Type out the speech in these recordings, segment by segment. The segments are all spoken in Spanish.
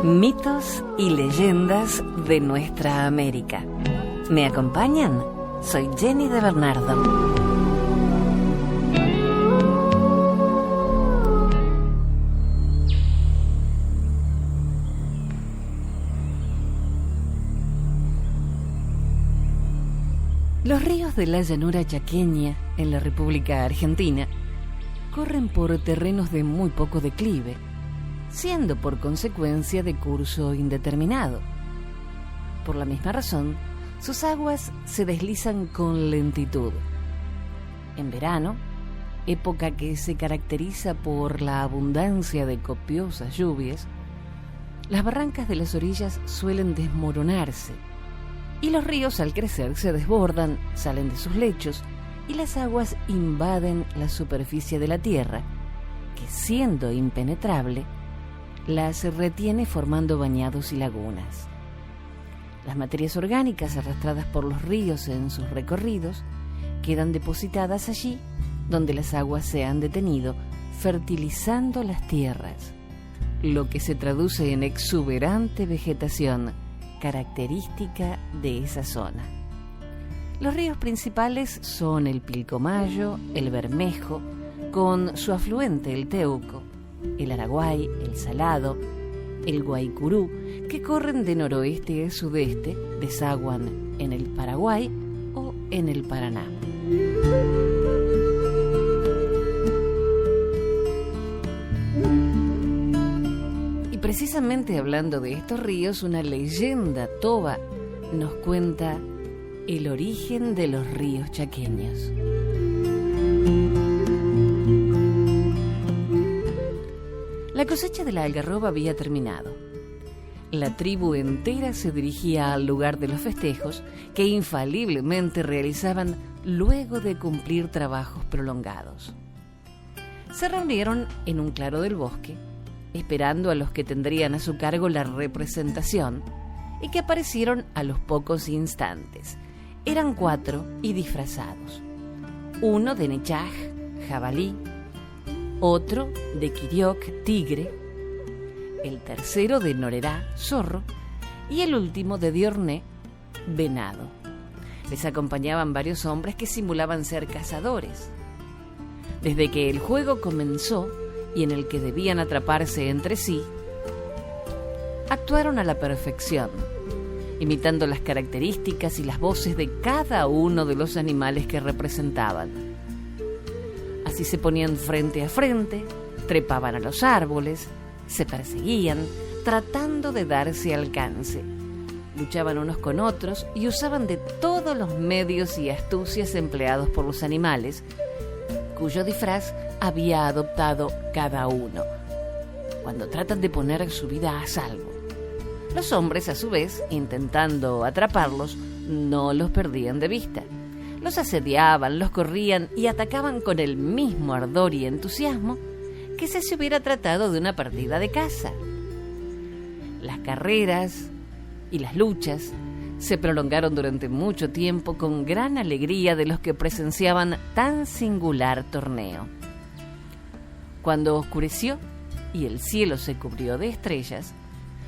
Mitos y leyendas de nuestra América. ¿Me acompañan? Soy Jenny de Bernardo. Los ríos de la llanura chaqueña, en la República Argentina, corren por terrenos de muy poco declive, siendo por consecuencia de curso indeterminado. Por la misma razón, sus aguas se deslizan con lentitud. En verano, época que se caracteriza por la abundancia de copiosas lluvias, las barrancas de las orillas suelen desmoronarse y los ríos al crecer se desbordan, salen de sus lechos y las aguas invaden la superficie de la tierra, que siendo impenetrable, las retiene formando bañados y lagunas. Las materias orgánicas arrastradas por los ríos en sus recorridos quedan depositadas allí donde las aguas se han detenido, fertilizando las tierras, lo que se traduce en exuberante vegetación característica de esa zona. Los ríos principales son el Pilcomayo, el Bermejo, con su afluente el Teuco, el Araguay, el Salado, el Guaycurú, que corren de noroeste a sudeste, desaguan en el Paraguay o en el Paraná. Y precisamente hablando de estos ríos, una leyenda toba nos cuenta el origen de los ríos chaqueños. La cosecha de la algarroba había terminado. La tribu entera se dirigía al lugar de los festejos que infaliblemente realizaban luego de cumplir trabajos prolongados. Se reunieron en un claro del bosque, esperando a los que tendrían a su cargo la representación y que aparecieron a los pocos instantes. Eran 4 y disfrazados. Uno de Nechaj, jabalí, otro de Quirioc, tigre, el tercero de Norerá, zorro, y el último de Diorné, venado. Les acompañaban varios hombres que simulaban ser cazadores. Desde que el juego comenzó y en el que debían atraparse entre sí, actuaron a la perfección, imitando las características y las voces de cada uno de los animales que representaban. Así se ponían frente a frente, trepaban a los árboles, se perseguían, tratando de darse alcance. Luchaban unos con otros y usaban de todos los medios y astucias empleados por los animales, cuyo disfraz había adoptado cada uno, cuando tratan de poner su vida a salvo. Los hombres, a su vez, intentando atraparlos, no los perdían de vista. Los asediaban, los corrían y atacaban con el mismo ardor y entusiasmo que si se hubiera tratado de una partida de caza. Las carreras y las luchas se prolongaron durante mucho tiempo con gran alegría de los que presenciaban tan singular torneo. Cuando oscureció y el cielo se cubrió de estrellas,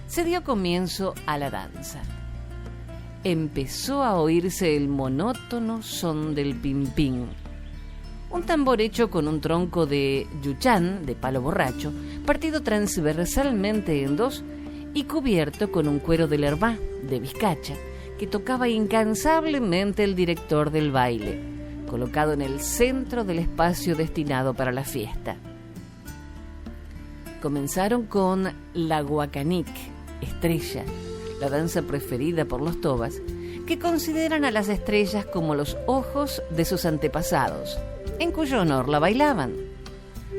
se dio comienzo a la danza. Empezó a oírse el monótono son del pimpín, un tambor hecho con un tronco de yuchán, de palo borracho, partido transversalmente en dos y cubierto con un cuero de lervá, de vizcacha, que tocaba incansablemente el director del baile, colocado en el centro del espacio destinado para la fiesta. Comenzaron con la guacanic, estrella, la danza preferida por los tobas, que consideran a las estrellas como los ojos de sus antepasados, en cuyo honor la bailaban,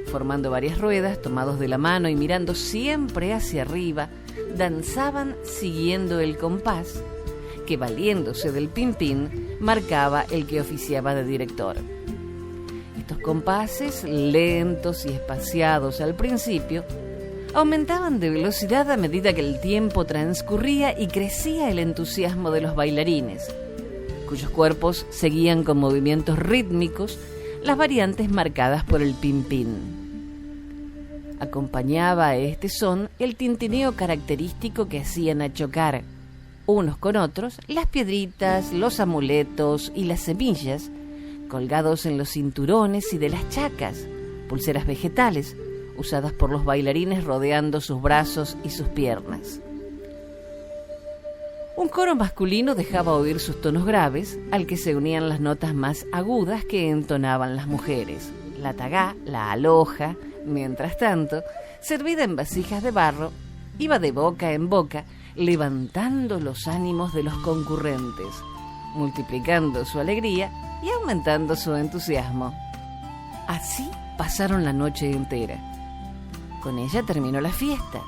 formando varias ruedas, tomados de la mano y mirando siempre hacia arriba, danzaban siguiendo el compás, que valiéndose del pimpín, marcaba el que oficiaba de director. Estos compases, lentos y espaciados al principio, aumentaban de velocidad a medida que el tiempo transcurría y crecía el entusiasmo de los bailarines, cuyos cuerpos seguían con movimientos rítmicos las variantes marcadas por el pimpín. Acompañaba a este son el tintineo característico que hacían a chocar unos con otros las piedritas, los amuletos y las semillas colgados en los cinturones y de las chacas, pulseras vegetales usadas por los bailarines rodeando sus brazos y sus piernas. Un coro masculino dejaba oír sus tonos graves, al que se unían las notas más agudas que entonaban las mujeres, la tagaá, la aloja. Mientras tanto, servida en vasijas de barro, iba de boca en boca, levantando los ánimos de los concurrentes, multiplicando su alegría y aumentando su entusiasmo. Así pasaron la noche entera. Con ella terminó la fiesta.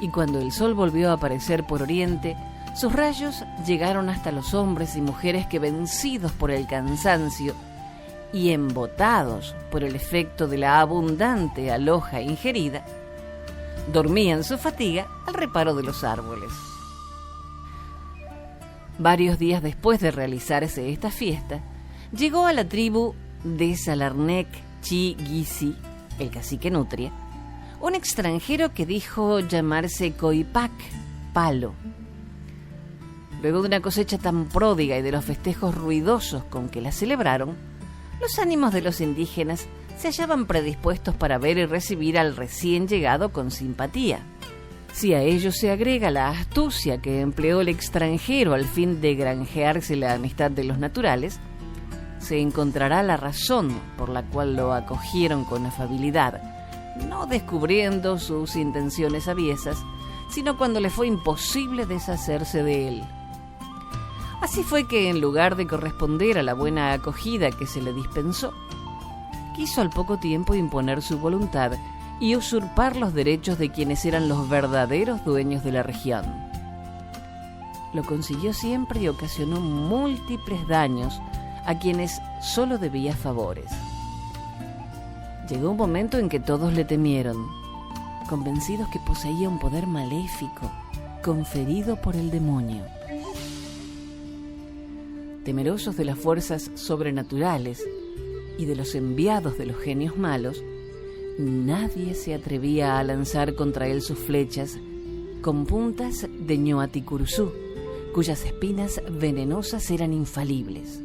Y cuando el sol volvió a aparecer por oriente, sus rayos llegaron hasta los hombres y mujeres que, vencidos por el cansancio y embotados por el efecto de la abundante aloja ingerida, dormían su fatiga al reparo de los árboles. Varios días después de realizarse esta fiesta, llegó a la tribu de Salarnec Chiguisi, el cacique Nutria, un extranjero que dijo llamarse Coipac, palo. Luego de una cosecha tan pródiga y de los festejos ruidosos con que la celebraron, los ánimos de los indígenas se hallaban predispuestos para ver y recibir al recién llegado con simpatía. Si a ello se agrega la astucia que empleó el extranjero al fin de granjearse la amistad de los naturales, se encontrará la razón por la cual lo acogieron con afabilidad, no descubriendo sus intenciones aviesas, sino cuando le fue imposible deshacerse de él. Así fue que, en lugar de corresponder a la buena acogida que se le dispensó, quiso al poco tiempo imponer su voluntad y usurpar los derechos de quienes eran los verdaderos dueños de la región. Lo consiguió siempre y ocasionó múltiples daños a quienes solo debía favores. Llegó un momento en que todos le temieron, convencidos que poseía un poder maléfico conferido por el demonio. Temerosos de las fuerzas sobrenaturales y de los enviados de los genios malos, nadie se atrevía a lanzar contra él sus flechas con puntas de ñoaticuruzú, cuyas espinas venenosas eran infalibles.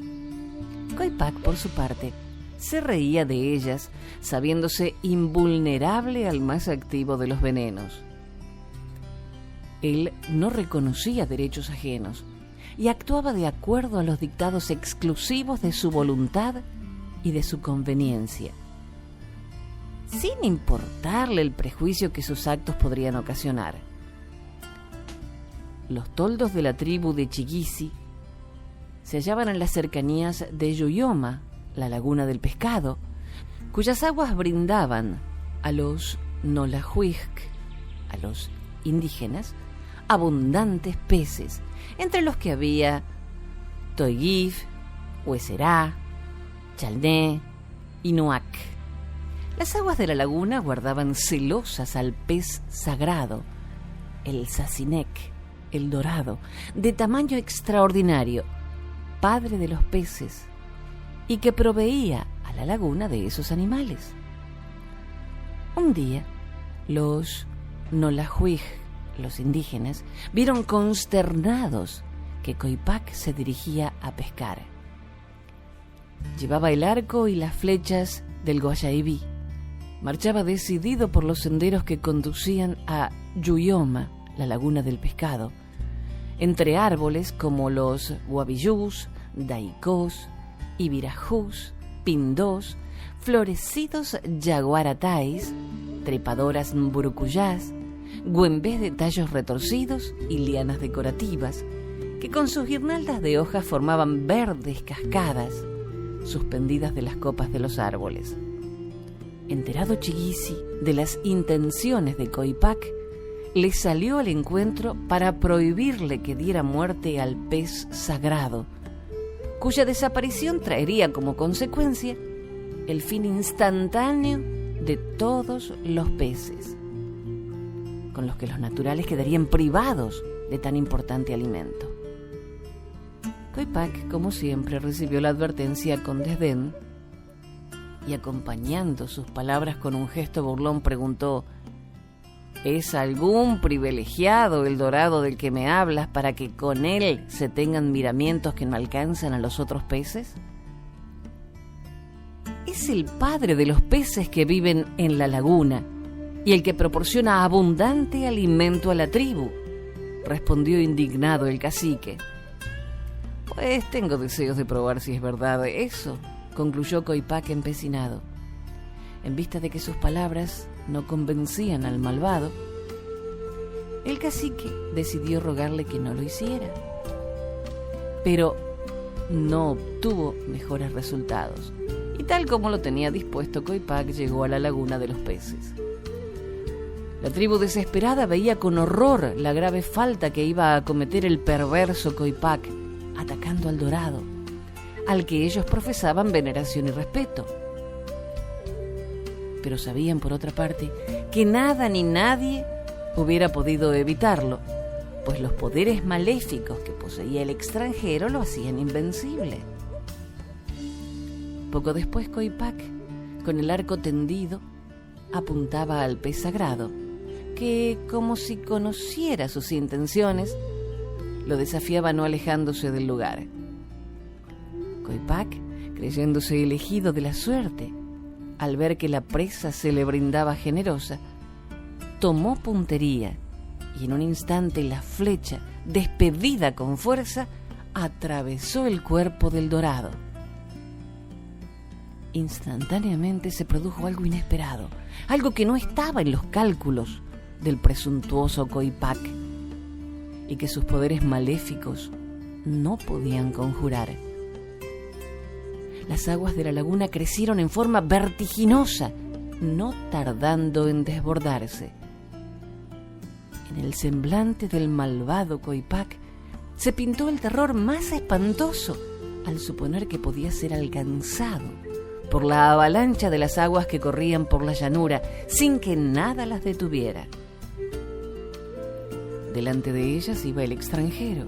Coipac, por su parte, se reía de ellas, sabiéndose invulnerable al más activo de los venenos. Él no reconocía derechos ajenos y actuaba de acuerdo a los dictados exclusivos de su voluntad y de su conveniencia, sin importarle el prejuicio que sus actos podrían ocasionar. Los toldos de la tribu de Chiguisi se hallaban en las cercanías de Yuyoma, la laguna del pescado, cuyas aguas brindaban a los Nolahuic, a los indígenas, abundantes peces, entre los que había toigif, hueserá, chalné y noac. Las aguas de la laguna guardaban celosas al pez sagrado, el sacinec, el dorado, de tamaño extraordinario, padre de los peces, y que proveía a la laguna de esos animales. Un día, los Nolahuij, los indígenas, vieron consternados que Coipac se dirigía a pescar. Llevaba el arco y las flechas del Guayaibí. Marchaba decidido por los senderos que conducían a Yuyoma, la laguna del pescado, entre árboles como los guavillús, daicós, ibirajús, pindós, florecidos yaguaratáis, trepadoras mburucuyás, güembés de tallos retorcidos y lianas decorativas, que con sus guirnaldas de hojas formaban verdes cascadas suspendidas de las copas de los árboles. Enterado Chiguisi de las intenciones de Coipac, le salió al encuentro para prohibirle que diera muerte al pez sagrado, cuya desaparición traería como consecuencia el fin instantáneo de todos los peces, con los que los naturales quedarían privados de tan importante alimento. Coipac, como siempre, recibió la advertencia con desdén y acompañando sus palabras con un gesto burlón preguntó: ¿es algún privilegiado el dorado del que me hablas para que con él se tengan miramientos que no alcanzan a los otros peces? Es el padre de los peces que viven en la laguna y el que proporciona abundante alimento a la tribu, respondió indignado el cacique. Pues tengo deseos de probar si es verdad eso, concluyó Coipac empecinado. En vista de que sus palabras no convencían al malvado, el cacique decidió rogarle que no lo hiciera. Pero no obtuvo mejores resultados, y tal como lo tenía dispuesto, Coipac llegó a la laguna de los peces. La tribu desesperada veía con horror la grave falta que iba a cometer el perverso Coipac, atacando al dorado, al que ellos profesaban veneración y respeto. Pero sabían, por otra parte, que nada ni nadie hubiera podido evitarlo, pues los poderes maléficos que poseía el extranjero lo hacían invencible. Poco después, Coipac, con el arco tendido, apuntaba al pez sagrado, que, como si conociera sus intenciones, lo desafiaba no alejándose del lugar. Coipac, creyéndose elegido de la suerte, al ver que la presa se le brindaba generosa, tomó puntería y en un instante la flecha, despedida con fuerza, atravesó el cuerpo del dorado. Instantáneamente se produjo algo inesperado, algo que no estaba en los cálculos del presuntuoso Coipac y que sus poderes maléficos no podían conjurar. Las aguas de la laguna crecieron en forma vertiginosa, no tardando en desbordarse. En el semblante del malvado Coipac se pintó el terror más espantoso al suponer que podía ser alcanzado por la avalancha de las aguas que corrían por la llanura sin que nada las detuviera. Delante de ellas iba el extranjero,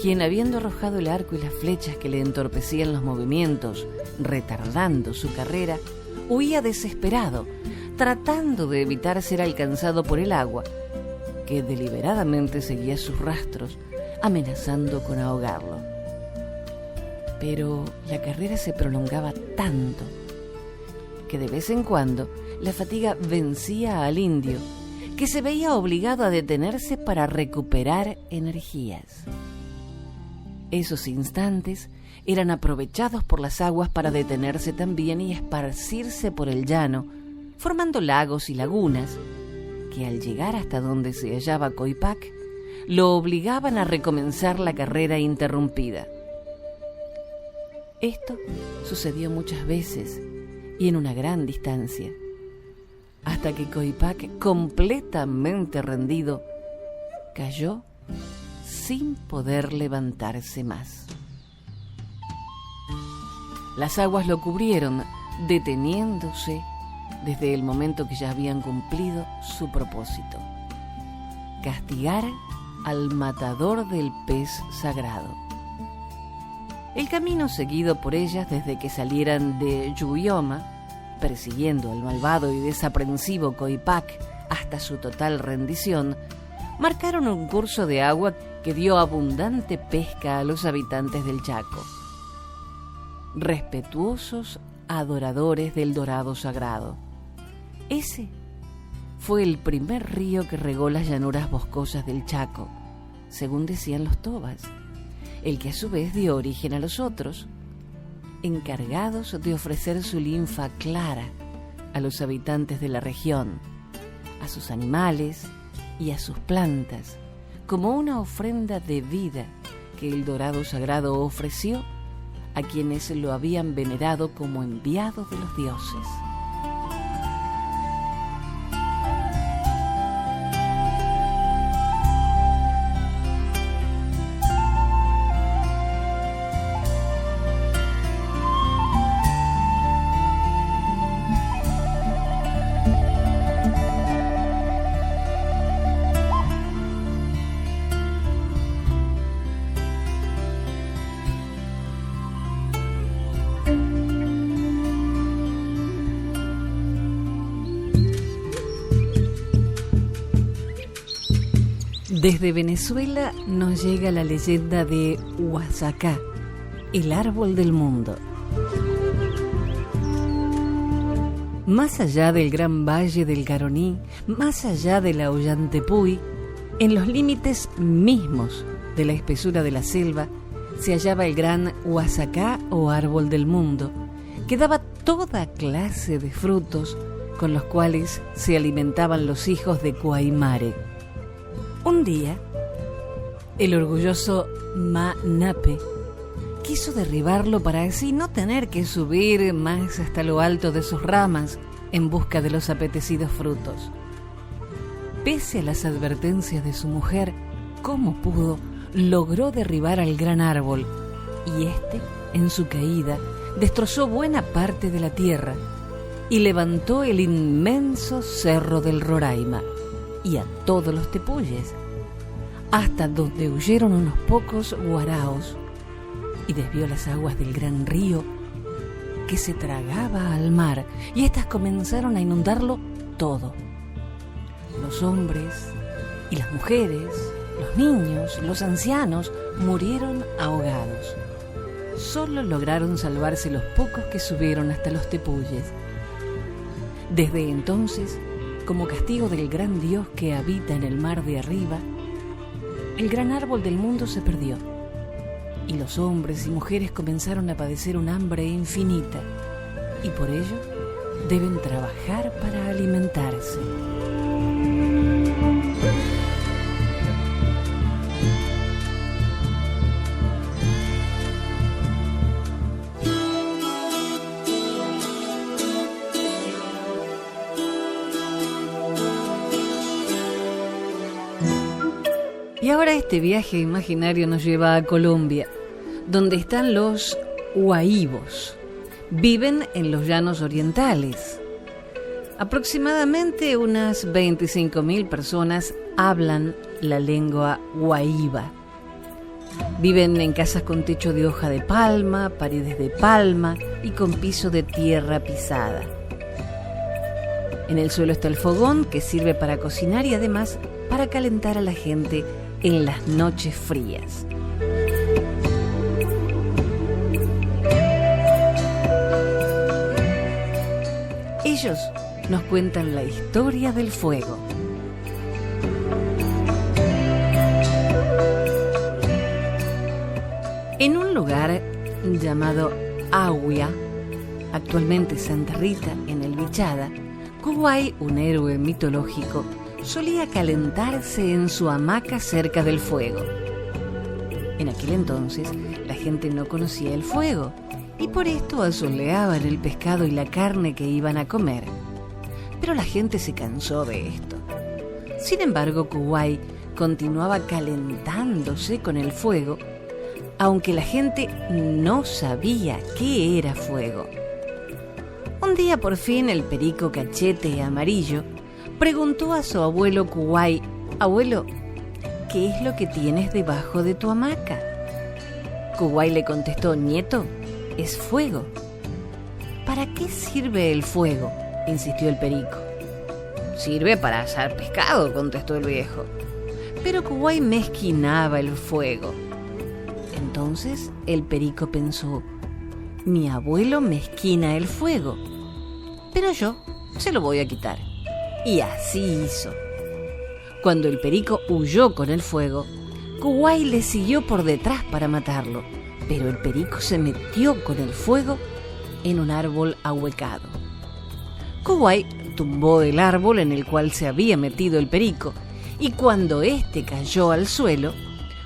quien, habiendo arrojado el arco y las flechas que le entorpecían los movimientos, retardando su carrera, huía desesperado, tratando de evitar ser alcanzado por el agua, que deliberadamente seguía sus rastros, amenazando con ahogarlo. Pero la carrera se prolongaba tanto que de vez en cuando la fatiga vencía al indio, que se veía obligado a detenerse para recuperar energías. Esos instantes eran aprovechados por las aguas para detenerse también y esparcirse por el llano, formando lagos y lagunas, que al llegar hasta donde se hallaba Coipac, lo obligaban a recomenzar la carrera interrumpida. Esto sucedió muchas veces y en una gran distancia, hasta que Coipac, completamente rendido, cayó sin poder levantarse más. Las aguas lo cubrieron, deteniéndose desde el momento que ya habían cumplido su propósito: castigar al matador del pez sagrado. El camino seguido por ellas desde que salieran de Yuioma, persiguiendo al malvado y desaprensivo Coipac hasta su total rendición, marcaron un curso de agua que dio abundante pesca a los habitantes del Chaco, respetuosos adoradores del dorado sagrado. Ese fue el primer río que regó las llanuras boscosas del Chaco, según decían los tobas, el que a su vez dio origen a los otros, encargados de ofrecer su linfa clara a los habitantes de la región, a sus animales y a sus plantas, como una ofrenda de vida que el dorado sagrado ofreció a quienes lo habían venerado como enviado de los dioses. Desde Venezuela nos llega la leyenda de Huasacá, el árbol del mundo. Más allá del gran valle del Garoní, más allá de la Ollantaypuy, en los límites mismos de la espesura de la selva, se hallaba el gran Huasacá o árbol del mundo, que daba toda clase de frutos con los cuales se alimentaban los hijos de Cuaymare. Un día, el orgulloso Manape quiso derribarlo para así no tener que subir más hasta lo alto de sus ramas en busca de los apetecidos frutos. Pese a las advertencias de su mujer, como pudo, logró derribar al gran árbol, y éste, en su caída, destrozó buena parte de la tierra y levantó el inmenso cerro del Roraima y a todos los tepuyes, hasta donde huyeron unos pocos guaraos, y desvió las aguas del gran río que se tragaba al mar, y éstas comenzaron a inundarlo todo. Los hombres y las mujeres, los niños, los ancianos murieron ahogados. Solo lograron salvarse los pocos que subieron hasta los tepuyes. Desde entonces, como castigo del gran Dios que habita en el mar de arriba, el gran árbol del mundo se perdió, y los hombres y mujeres comenzaron a padecer un hambre infinita, y por ello deben trabajar para alimentarse. Y ahora este viaje imaginario nos lleva a Colombia, donde están los huaibos. Viven en los llanos orientales. Aproximadamente unas 25.000 personas hablan la lengua huaiba. Viven en casas con techo de hoja de palma, paredes de palma y con piso de tierra pisada. En el suelo está el fogón, que sirve para cocinar y además para calentar a la gente en las noches frías. Ellos nos cuentan la historia del fuego. En un lugar llamado Agüia, actualmente Santa Rita, en el Vichada, Kuwai, un héroe mitológico, solía calentarse en su hamaca cerca del fuego. En aquel entonces, la gente no conocía el fuego y por esto asoleaban el pescado y la carne que iban a comer. Pero la gente se cansó de esto. Sin embargo, Kuwai continuaba calentándose con el fuego, aunque la gente no sabía qué era fuego. Un día, por fin, el perico Cachete Amarillo preguntó a su abuelo Kuwai: «Abuelo, ¿qué es lo que tienes debajo de tu hamaca?». Kuwai le contestó: «Nieto, es fuego». «¿Para qué sirve el fuego?», insistió el perico. «Sirve para asar pescado», contestó el viejo. Pero Kuwai mezquinaba el fuego. Entonces el perico pensó: «Mi abuelo mezquina el fuego, pero yo se lo voy a quitar». Y así hizo. Cuando el perico huyó con el fuego, Kuwai le siguió por detrás para matarlo, pero el perico se metió con el fuego en un árbol ahuecado. Kuwai tumbó el árbol en el cual se había metido el perico, y cuando éste cayó al suelo,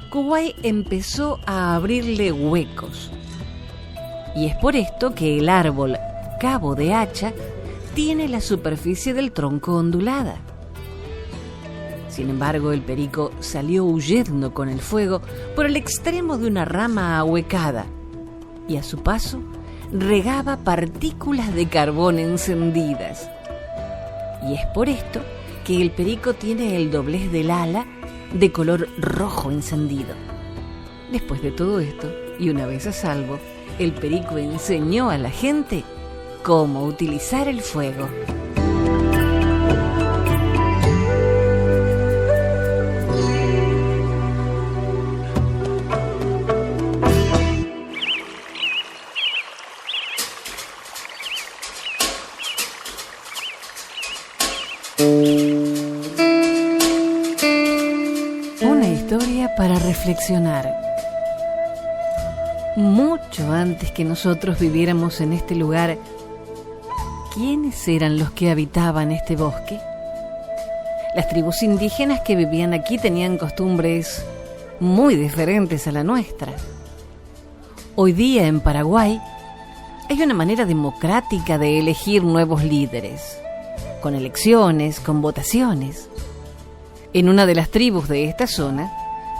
Kuwai empezó a abrirle huecos. Y es por esto que el árbol cabo de hacha tiene la superficie del tronco ondulada. Sin embargo, el perico salió huyendo con el fuego por el extremo de una rama ahuecada y a su paso regaba partículas de carbón encendidas. Y es por esto que el perico tiene el doblez del ala de color rojo encendido. Después de todo esto, y una vez a salvo, el perico enseñó a la gente cómo utilizar el fuego. para reflexionar. Mucho antes que nosotros viviéramos en este lugar, ¿quiénes eran los que habitaban este bosque? Las tribus indígenas que vivían aquí tenían costumbres muy diferentes a la nuestra. Hoy día en Paraguay hay una manera democrática de elegir nuevos líderes, con elecciones, con votaciones. En una de las tribus de esta zona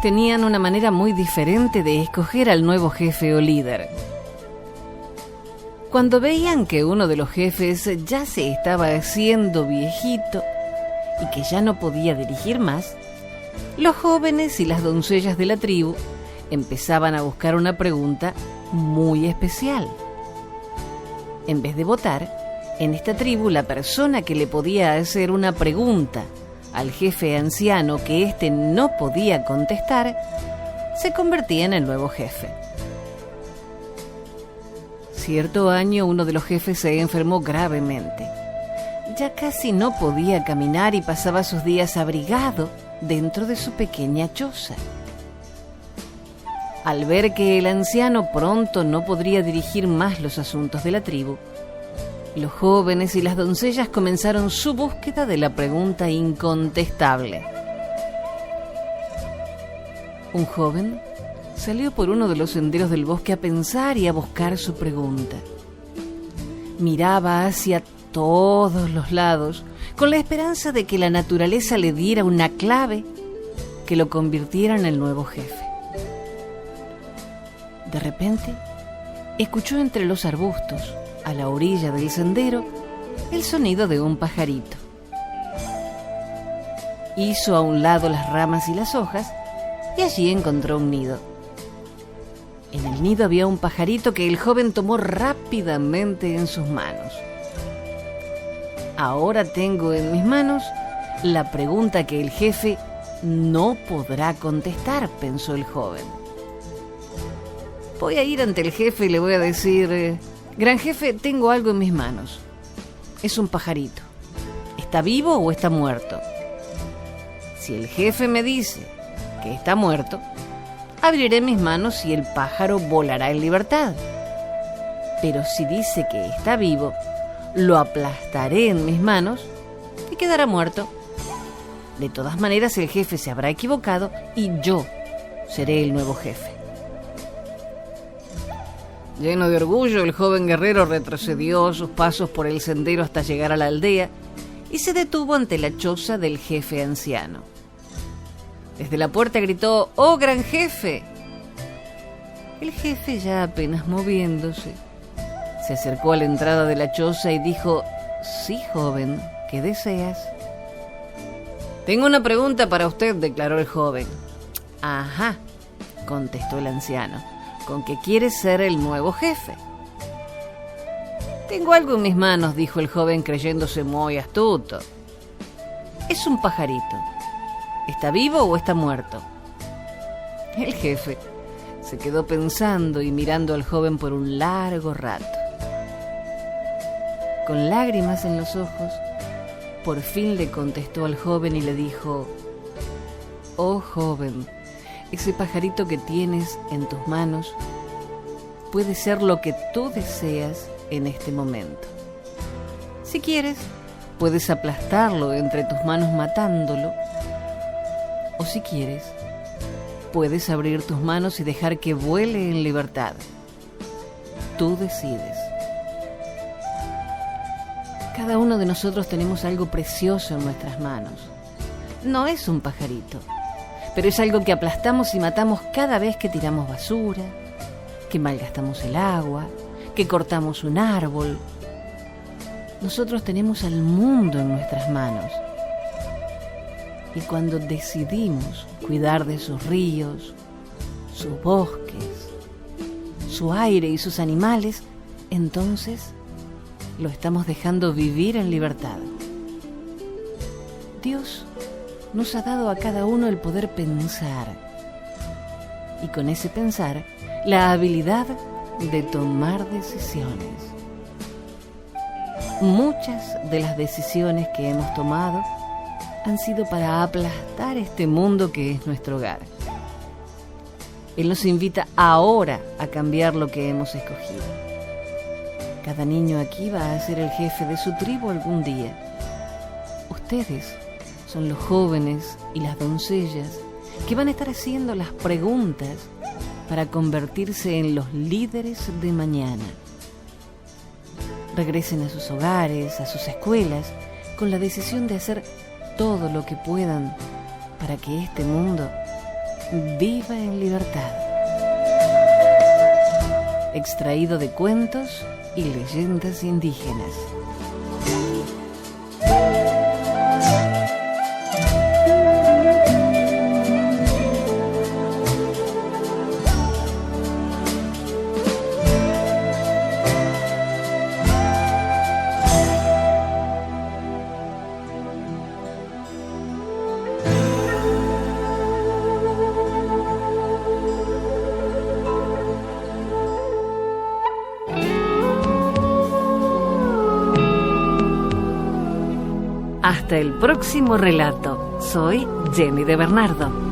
tenían una manera muy diferente de escoger al nuevo jefe o líder. Cuando veían que uno de los jefes ya se estaba haciendo viejito y que ya no podía dirigir más, los jóvenes y las doncellas de la tribu empezaban a buscar una pregunta muy especial. En vez de votar, en esta tribu la persona que le podía hacer una pregunta al jefe anciano que éste no podía contestar, se convertía en el nuevo jefe. Cierto año uno de los jefes se enfermó gravemente. Ya casi no podía caminar y pasaba sus días abrigado dentro de su pequeña choza. Al ver que el anciano pronto no podría dirigir más los asuntos de la tribu, los jóvenes y las doncellas comenzaron su búsqueda de la pregunta incontestable. Un joven salió por uno de los senderos del bosque a pensar y a buscar su pregunta. Miraba hacia todos los lados con la esperanza de que la naturaleza le diera una clave que lo convirtiera en el nuevo jefe. De repente, escuchó entre los arbustos, a la orilla del sendero, el sonido de un pajarito. Hizo a un lado las ramas y las hojas y allí encontró un nido. En el nido había un pajarito que el joven tomó rápidamente en sus manos. Ahora tengo en mis manos la pregunta que el jefe no podrá contestar, pensó el joven. Voy a ir ante el jefe y le voy a decir: gran jefe, tengo algo en mis manos. Es un pajarito. ¿Está vivo o está muerto? Si el jefe me dice que está muerto, abriré mis manos y el pájaro volará en libertad. Pero si dice que está vivo, lo aplastaré en mis manos y quedará muerto. De todas maneras, el jefe se habrá equivocado y yo seré el nuevo jefe. Lleno de orgullo, el joven guerrero retrocedió sus pasos por el sendero hasta llegar a la aldea y se detuvo ante la choza del jefe anciano. Desde la puerta gritó: ¡Oh, gran jefe! El jefe, ya apenas moviéndose, se acercó a la entrada de la choza y dijo: sí, joven, ¿qué deseas? Tengo una pregunta para usted, declaró el joven. Ajá, contestó el anciano. ¿Con qué quiere ser el nuevo jefe? Tengo algo en mis manos, dijo el joven creyéndose muy astuto. Es un pajarito. ¿Está vivo o está muerto? El jefe se quedó pensando y mirando al joven por un largo rato. Con lágrimas en los ojos, por fin le contestó al joven y le dijo: oh joven, ese pajarito que tienes en tus manos puede ser lo que tú deseas en este momento. Si quieres, puedes aplastarlo entre tus manos matándolo, o si quieres, puedes abrir tus manos y dejar que vuele en libertad. Tú decides. Cada uno de nosotros tenemos algo precioso en nuestras manos. No es un pajarito, pero es algo que aplastamos y matamos cada vez que tiramos basura, que malgastamos el agua, que cortamos un árbol. Nosotros tenemos al mundo en nuestras manos. Y cuando decidimos cuidar de sus ríos, sus bosques, su aire y sus animales, entonces lo estamos dejando vivir en libertad. Dios nos ha dado a cada uno el poder pensar, y con ese pensar, la habilidad de tomar decisiones. Muchas de las decisiones que hemos tomado han sido para aplastar este mundo que es nuestro hogar. Él nos invita ahora a cambiar lo que hemos escogido. Cada niño aquí va a ser el jefe de su tribu algún día. Ustedes son los jóvenes y las doncellas que van a estar haciendo las preguntas para convertirse en los líderes de mañana. Regresen a sus hogares, a sus escuelas, con la decisión de hacer todo lo que puedan para que este mundo viva en libertad. Extraído de cuentos y leyendas indígenas. Hasta el próximo relato. Soy Jenny de Bernardo.